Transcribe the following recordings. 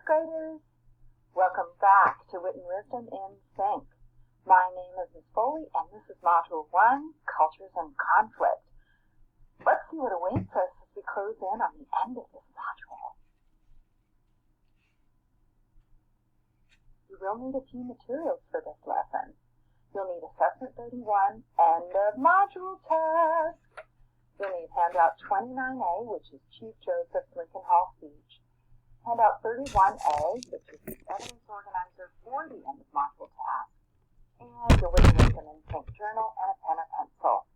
graders. Welcome back to Wit and Wisdom in Sync. My name is Ms. Foley, and this is Module 1, Cultures and Conflict. Let's see what awaits us as we close in on the end of this module. You will need a few materials for this lesson. You'll need Assessment 31, End of Module Task. You'll need Handout 29A, which is Chief Joseph's Lincoln Hall speech. Handout 31A, which is the evidence organizer for the end of module task. And your Wit and Wisdom in Sync journal and a pen or pencil.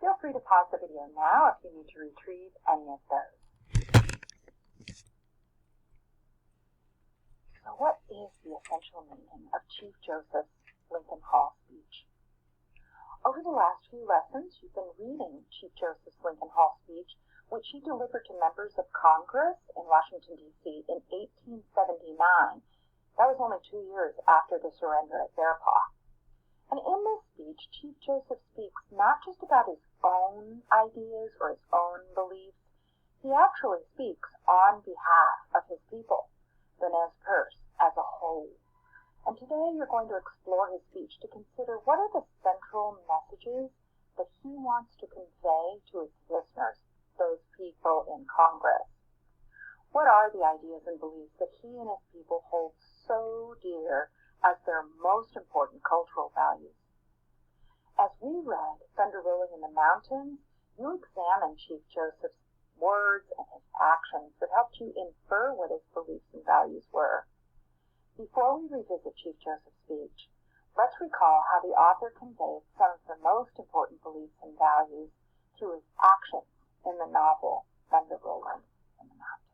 Feel free to pause the video now if you need to retrieve any of those. So what is the essential meaning of Chief Joseph's Lincoln Hall speech? Over the last few lessons, you've been reading Chief Joseph's Lincoln Hall speech, which he delivered to members of Congress in Washington, D.C. in 1879. That was only 2 years after the surrender at Bear Paw. And in this speech, Chief Joseph speaks not just about his own ideas or his own beliefs. He actually speaks on behalf of his people, the Nez Perce, as a whole. And today you're going to explore his speech to consider what are the central messages that he wants to convey to his listeners, those people in Congress. What are the ideas and beliefs that he and his people hold so dear as their most important cultural values? As we read Thunder Rolling in the Mountains, you examined Chief Joseph's words and his actions that helped you infer what his beliefs and values were. Before we revisit Chief Joseph's speech, let's recall how the author conveyed some of the most important beliefs and values through his actions in the novel Thunder Rolling in the Mountains.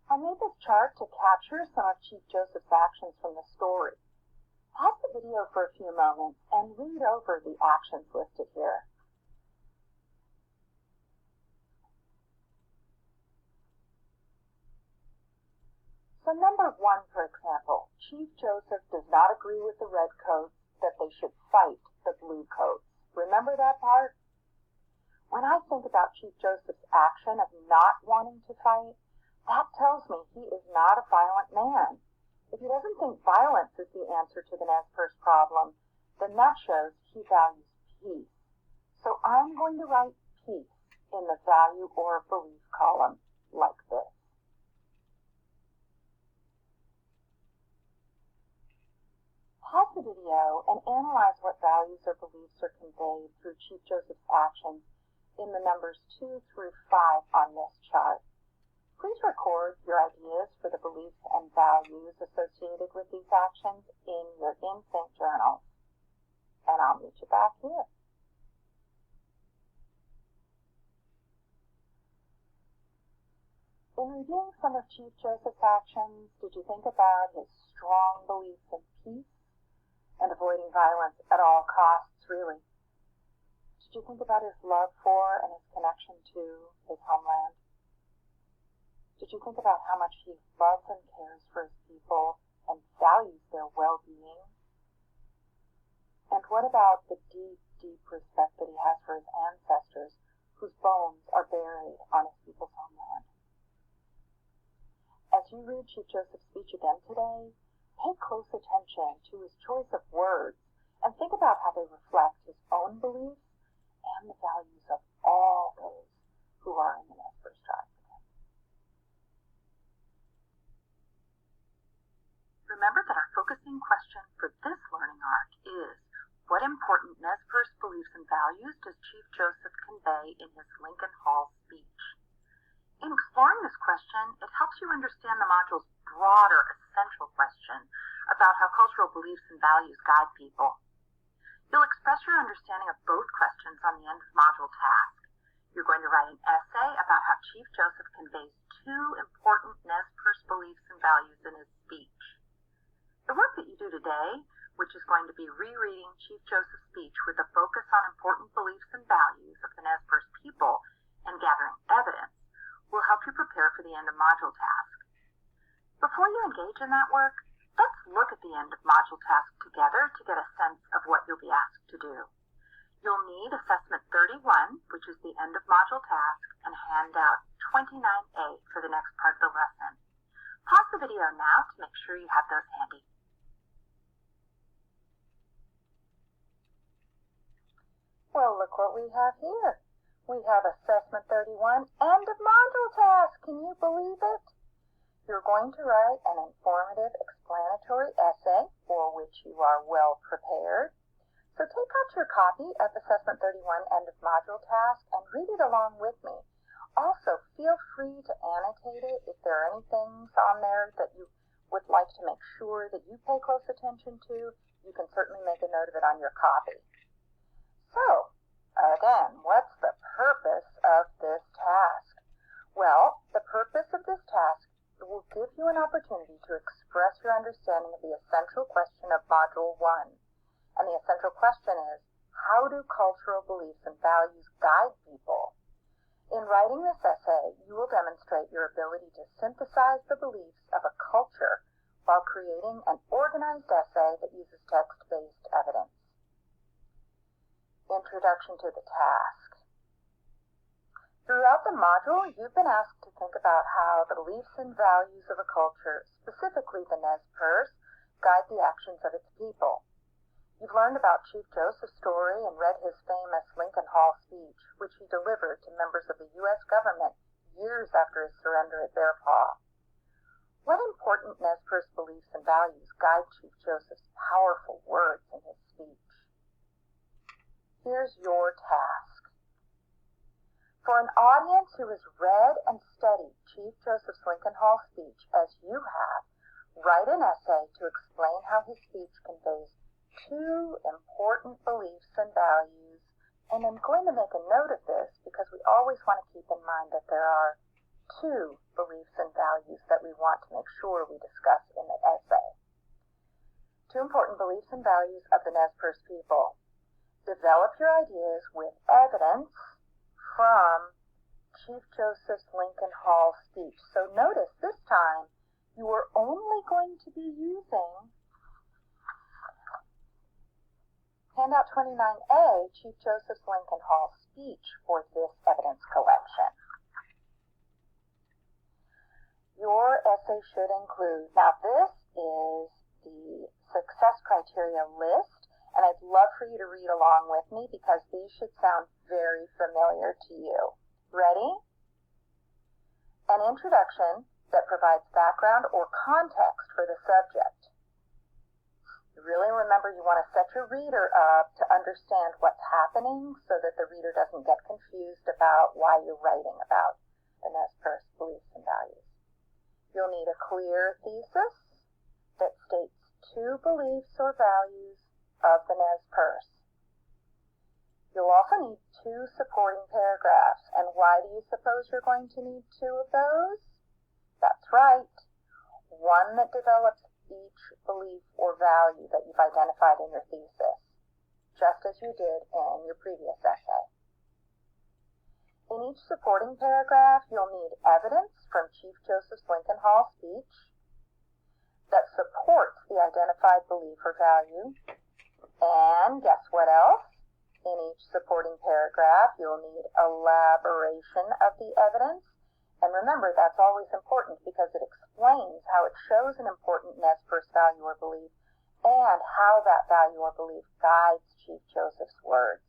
I made this chart to capture some of Chief Joseph's actions from the story. Pause the video for a few moments and read over the actions listed here. So number 1, for example, Chief Joseph does not agree with the redcoats that they should fight the bluecoats. Remember that part? When I think about Chief Joseph's action of not wanting to fight, that tells me he is not a violent man. If he doesn't think violence is the answer to the Nez Perce problem, then that shows he values peace. So I'm going to write peace in the value or belief column like this. Pause the video and analyze what values or beliefs are conveyed through Chief Joseph's actions in the numbers 2 through 5 on this chart. Please record your ideas for the beliefs and values associated with these actions in your In Sync journal. And I'll meet you back here. In reviewing some of Chief Joseph's actions, did you think about his strong beliefs in peace and avoiding violence at all costs, really? Did you think about his love for and his connection to his homeland? Did you think about how much he loves and cares for his people and values their well-being? And what about the deep, deep respect that he has for his ancestors, whose bones are buried on his people's homeland? As you read Chief Joseph's speech again today, pay close attention to his choice of words and think about how they reflect his own beliefs and the values of all those who are in the Nez Perce tribe. Remember that our focusing question for this learning arc is, what important Nez Perce beliefs and values does Chief Joseph convey in his Lincoln Hall speech? In exploring this question, it helps you understand the module's broader, essential question about how cultural beliefs and values guide people. You'll express your understanding of both questions on the end of module task. You're going to write an essay about how Chief Joseph conveys 2 important Nez Perce beliefs and values in his speech. The work that you do today, which is going to be rereading Chief Joseph's speech with a focus on important beliefs and values of the Nez Perce people and gathering evidence, will help you prepare for the end of module task. Before you engage in that work, let's look at the end of module task together to get a sense of what you'll be asked to do. You'll need Assessment 31, which is the end of module task, and handout 29A for the next part of the lesson. Pause the video now to make sure you have those handy. Well, look what we have here. We have Assessment 31, end of module task. Can you believe it? You're going to write an informative explanatory essay for which you are well prepared. So take out your copy of Assessment 31, end of module task, and read it along with me. Also, feel free to annotate it if there are any things on there that you would like to make sure that you pay close attention to. You can certainly make a note of it on your copy. So, again, what's the purpose of this task? Well, the purpose of this task will give you an opportunity to express your understanding of the essential question of Module 1. And the essential question is, how do cultural beliefs and values guide people? In writing this essay, you will demonstrate your ability to synthesize the beliefs of a culture while creating an organized essay that uses text-based evidence. Introduction to the task. Throughout the module, you've been asked to think about how the beliefs and values of a culture, specifically the Nez Perce, guide the actions of its people. You've learned about Chief Joseph's story and read his famous Lincoln Hall speech, which he delivered to members of the U.S. government years after his surrender at Bear Paw. What important Nez Perce beliefs and values guide Chief Joseph's powerful words in his speech? Here's your task. For an audience who has read and studied Chief Joseph's Lincoln Hall speech as you have, write an essay to explain how his speech conveys two important beliefs and values. And I'm going to make a note of this because we always want to keep in mind that there are two beliefs and values that we want to make sure we discuss in the essay. Two important beliefs and values of the Nez Perce people. Develop your ideas with evidence from Chief Joseph's Lincoln Hall speech. So notice this time you are only going to be using handout 29A, Chief Joseph's Lincoln Hall speech, for this evidence collection. Your essay should include, now this is the success criteria list, and I'd love for you to read along with me because these should sound very familiar to you. Ready? An introduction that provides background or context for the subject. Really remember you want to set your reader up to understand what's happening so that the reader doesn't get confused about why you're writing about the Nez Perce beliefs and values. You'll need a clear thesis that states two beliefs or values of the Nez Perce. You'll also need two supporting paragraphs. And why do you suppose you're going to need two of those? That's right. One that develops each belief or value that you've identified in your thesis, just as you did in your previous essay. In each supporting paragraph, you'll need evidence from Chief Joseph's Lincoln Hall speech that supports the identified belief or value. And guess what else? In each supporting paragraph, you'll need elaboration of the evidence. And remember, that's always important because it explains how it shows an important Nez Perce value or belief and how that value or belief guides Chief Joseph's words.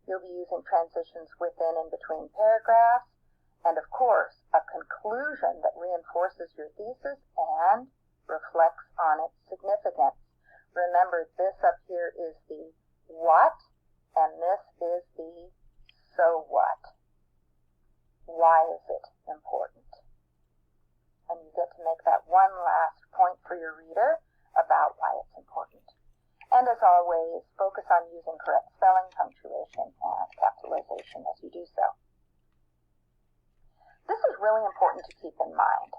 You'll be using transitions within and between paragraphs, and of course, a conclusion that reinforces your thesis and reflects on its significance. Remember, this up here is the what, and this is the so what. Why is it important? And you get to make that one last point for your reader about why it's important. And as always, focus on using correct spelling, punctuation, and capitalization as you do so. This is really important to keep in mind.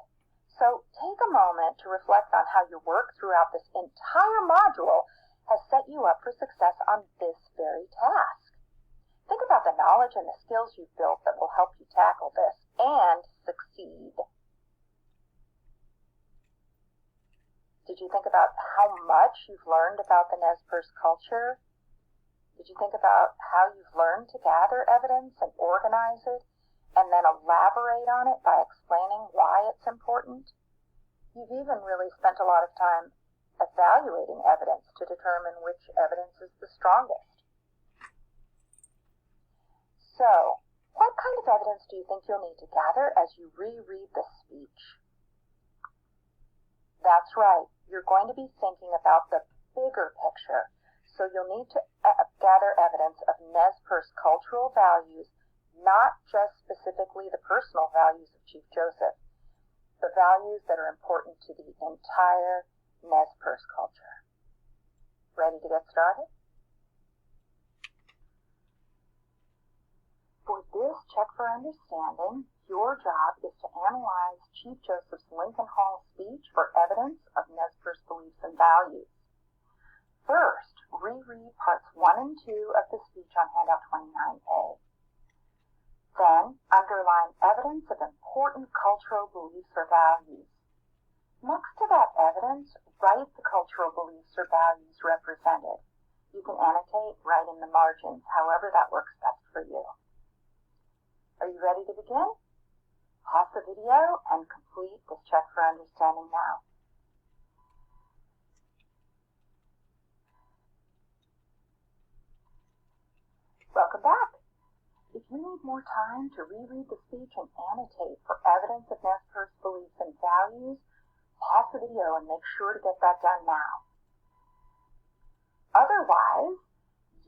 So take a moment to reflect on how your work throughout this entire module has set you up for success on this very task. Think about the knowledge and the skills you've built that will help you tackle this and succeed. Did you think about how much you've learned about the Nez Perce culture? Did you think about how you've learned to gather evidence and organize it, and then elaborate on it by explaining why it's important? You've even really spent a lot of time evaluating evidence to determine which evidence is the strongest. So, what kind of evidence do you think you'll need to gather as you reread the speech? That's right, you're going to be thinking about the bigger picture, so you'll need to gather evidence of Nez Perce cultural values, not just specifically the personal values of Chief Joseph, the values that are important to the entire Nez Perce culture. Ready to get started? For this check for understanding, your job is to analyze Chief Joseph's Lincoln Hall speech for evidence of Nez Perce beliefs and values. First, reread parts 1 and 2 of the speech on handout 29A. Then, underline evidence of important cultural beliefs or values. Next to that evidence, write the cultural beliefs or values represented. You can annotate right in the margins, however that works best for you. Are you ready to begin? Pause the video and complete this check for understanding now. Welcome back. If you need more time to reread the speech and annotate for evidence of Nez Perce beliefs and values, pause the video and make sure to get that done now. Otherwise,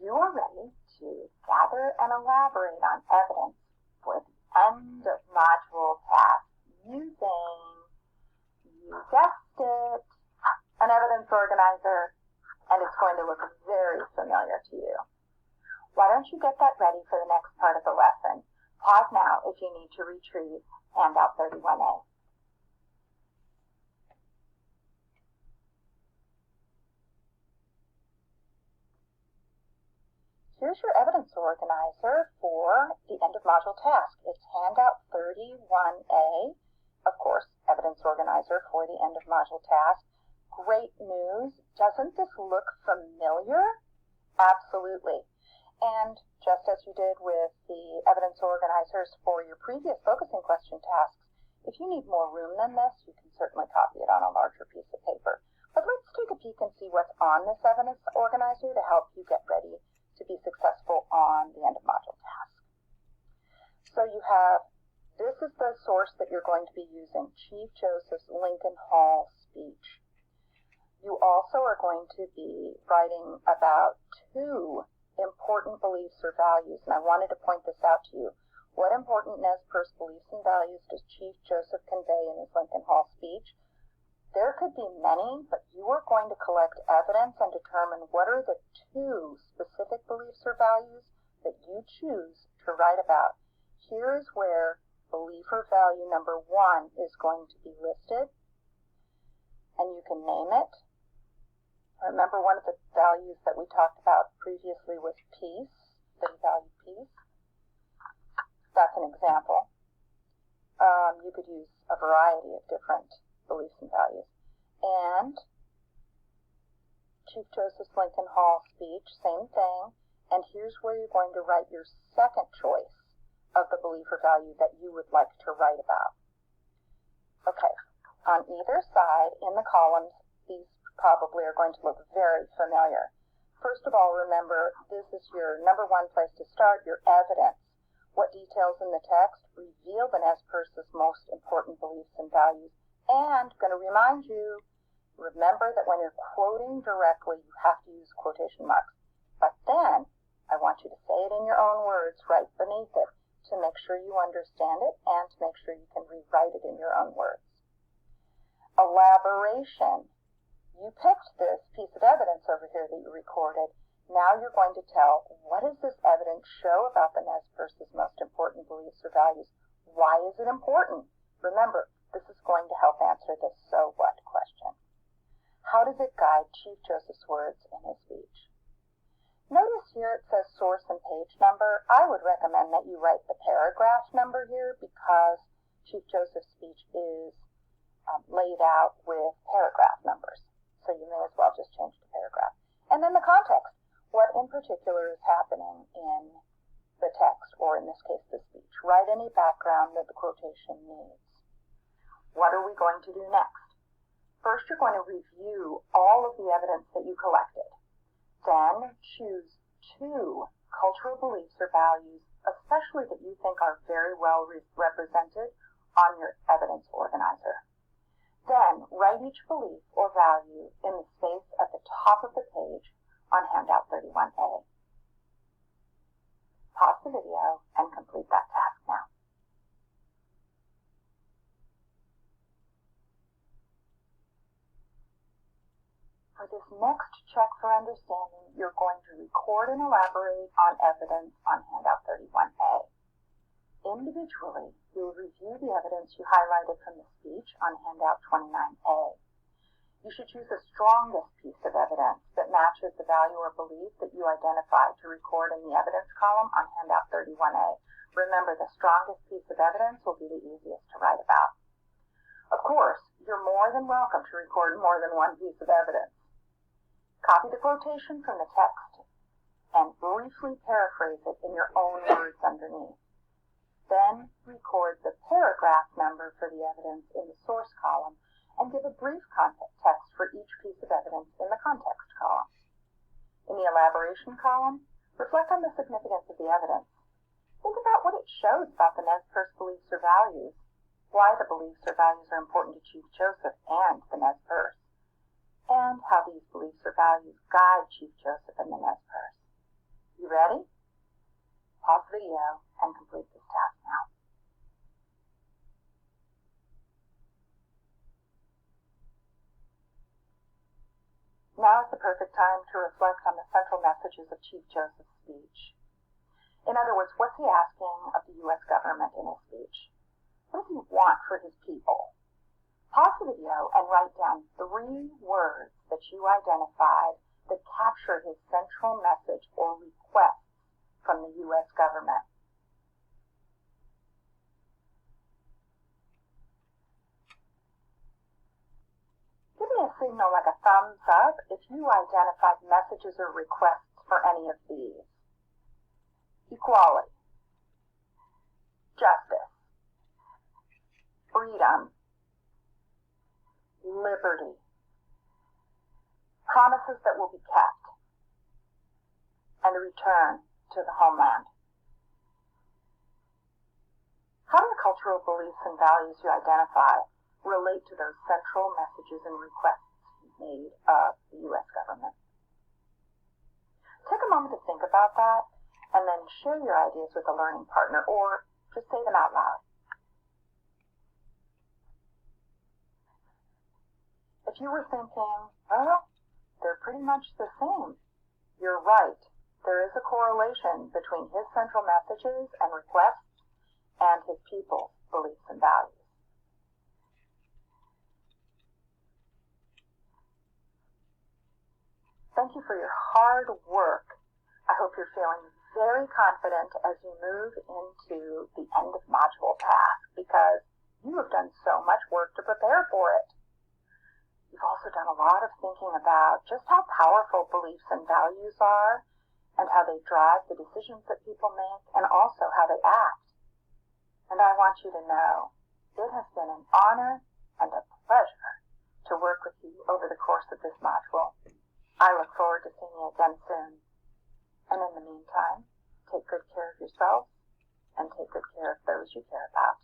you are ready to gather and elaborate on evidence for the end of module task using, you guessed it, an evidence organizer, and it's going to look very familiar to you. Why don't you get that ready for the next part of the lesson? Pause now if you need to retrieve handout 31A. Here's your evidence organizer for the end of module task. It's handout 31A, of course, evidence organizer for the end of module task. Great news. Doesn't this look familiar? Absolutely. And just as you did with the evidence organizers for your previous focusing question tasks, if you need more room than this, you can certainly copy it on a larger piece of paper. But let's take a peek and see what's on this evidence organizer to help you get ready to be successful on the end of module task. So you have, this is the source that you're going to be using, Chief Joseph's Lincoln Hall speech. You also are going to be writing about 2 important beliefs or values, and I wanted to point this out to you. What important Nez Perce beliefs and values does Chief Joseph convey in his Lincoln Hall speech? There could be many, but you are going to collect evidence and determine what are the 2 specific beliefs or values that you choose to write about. Here is where belief or value number 1 is going to be listed, and you can name it. Remember, one of the values that we talked about previously was peace, that you value peace. That's an example. You could use a variety of different beliefs and values. And Chief Joseph's Lincoln Hall speech, same thing. And here's where you're going to write your second choice of the belief or value that you would like to write about. Okay, on either side in the columns, these probably are going to look very familiar. First of all, remember, this is your number 1 place to start, your evidence. What details in the text reveal the Nez Perce's most important beliefs and values. And I'm going to remind you, remember that when you're quoting directly, you have to use quotation marks. But then, I want you to say it in your own words right beneath it to make sure you understand it and to make sure you can rewrite it in your own words. Elaboration. You picked this piece of evidence over here that you recorded. Now you're going to tell, what does this evidence show about the Nez Perce's most important beliefs or values? Why is it important? Remember, this is going to help answer the so what question. How does it guide Chief Joseph's words in his speech? Notice here it says source and page number. I would recommend that you write the paragraph number here because Chief Joseph's speech is laid out with paragraph numbers. So you may as well just change the paragraph. And then the context. what in particular is happening in the text, or in this case, the speech. Write any background that the quotation needs. What are we going to do next? First, you're going to review all of the evidence that you collected. Then, choose 2 cultural beliefs or values, especially that you think are very well represented on your evidence organizer. Then, write each belief or value in the space at the top of the page on handout 31A. Pause the video and complete that task now. For this next check for understanding, you're going to record and elaborate on evidence on handout 31A. Individually, you'll review the evidence you highlighted from the speech on handout 29A. You should choose the strongest piece of evidence that matches the value or belief that you identified to record in the evidence column on handout 31A. Remember, the strongest piece of evidence will be the easiest to write about. Of course, you're more than welcome to record more than one piece of evidence. Copy the quotation from the text and briefly paraphrase it in your own words underneath. Then record the paragraph number for the evidence in the source column and give a brief context for each piece of evidence in the context column. In the elaboration column, reflect on the significance of the evidence. Think about what it shows about the Nez Perce beliefs or values, why the beliefs or values are important to Chief Joseph and the Nez Perce, and how these beliefs or values guide Chief Joseph and the Nez Perce. You ready? Pause the video and complete this task now. Now is the perfect time to reflect on the central messages of Chief Joseph's speech. In other words, what's he asking of the U.S. government in his speech? What does he want for his people? Pause the video and write down 3 words that you identified that capture his central message or requests from the U.S. government. Give me a signal like a thumbs up if you identified messages or requests for any of these. Equality, justice, freedom, liberty, promises that will be kept, and a return to the homeland. How do the cultural beliefs and values you identify relate to those central messages and requests made of the U.S. government? Take a moment to think about that, and then share your ideas with a learning partner, or just say them out loud. If you were thinking, well, they're pretty much the same, you're right. There is a correlation between his central messages and requests and his people's beliefs and values. Thank you for your hard work. I hope you're feeling very confident as you move into the end of module task, because you have done so much work to prepare for it. You've also done a lot of thinking about just how powerful beliefs and values are, and how they drive the decisions that people make, and also how they act. And I want you to know, it has been an honor and a pleasure to work with you over the course of this module. I look forward to seeing you again soon. And in the meantime, take good care of yourself and take good care of those you care about.